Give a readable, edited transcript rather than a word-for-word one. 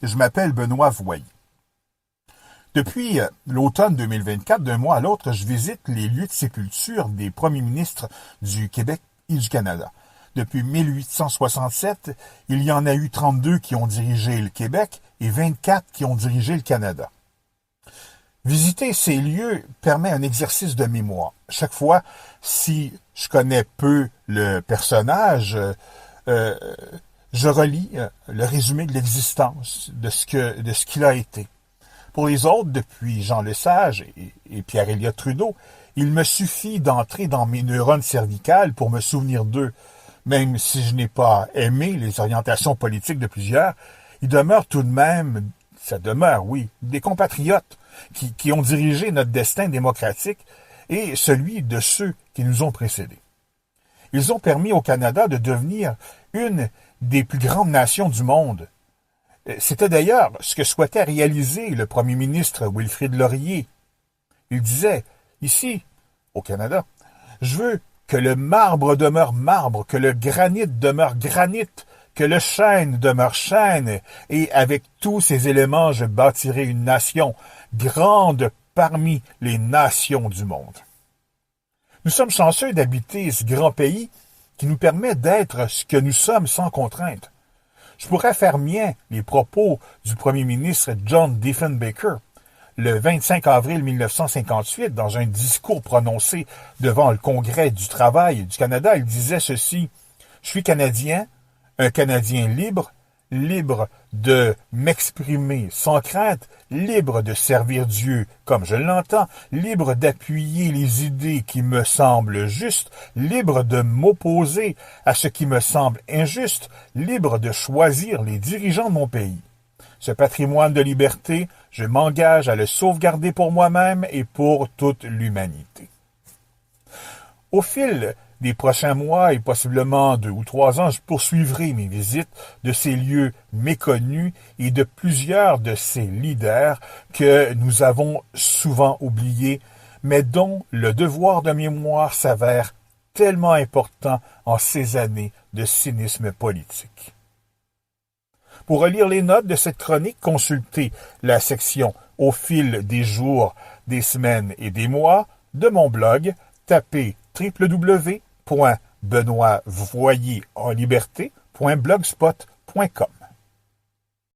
je m'appelle Benoît Voyer. Depuis l'automne 2024, d'un mois à l'autre, je visite les lieux de sépulture des premiers ministres du Québec et du Canada. Depuis 1867, il y en a eu 32 qui ont dirigé le Québec et 24 qui ont dirigé le Canada. Visiter ces lieux permet un exercice de mémoire. Chaque fois, si je connais peu le personnage, je relis le résumé de l'existence, de ce qu'il a été. Pour les autres, depuis Jean Lesage et Pierre-Éliott Trudeau, il me suffit d'entrer dans mes neurones cervicales pour me souvenir d'eux. Même si je n'ai pas aimé les orientations politiques de plusieurs, il demeure tout de même, ça demeure, oui, des compatriotes qui ont dirigé notre destin démocratique et celui de ceux qui nous ont précédés. Ils ont permis au Canada de devenir une des plus grandes nations du monde. C'était d'ailleurs ce que souhaitait réaliser le premier ministre Wilfrid Laurier. Il disait, ici, au Canada, je veux que le marbre demeure marbre, que le granit demeure granit, que le chêne demeure chêne, et avec tous ces éléments, je bâtirai une nation grande parmi les nations du monde. Nous sommes chanceux d'habiter ce grand pays qui nous permet d'être ce que nous sommes sans contrainte. Je pourrais faire mien les propos du premier ministre John Diefenbaker le 25 avril 1958 dans un discours prononcé devant le Congrès du travail du Canada. Il disait ceci: « Je suis Canadien, un Canadien libre, libre de m'exprimer sans crainte, libre de servir Dieu comme je l'entends, libre d'appuyer les idées qui me semblent justes, libre de m'opposer à ce qui me semble injuste, libre de choisir les dirigeants de mon pays. Ce patrimoine de liberté, je m'engage à le sauvegarder pour moi-même et pour toute l'humanité. » Au fil des prochains mois et possiblement 2 ou 3 ans, je poursuivrai mes visites de ces lieux méconnus et de plusieurs de ces leaders que nous avons souvent oubliés, mais dont le devoir de mémoire s'avère tellement important en ces années de cynisme politique. Pour relire les notes de cette chronique, consultez la section « Au fil des jours, des semaines et des mois » de mon blog, tapez www.benoitvoyerenliberté.blogspot.com.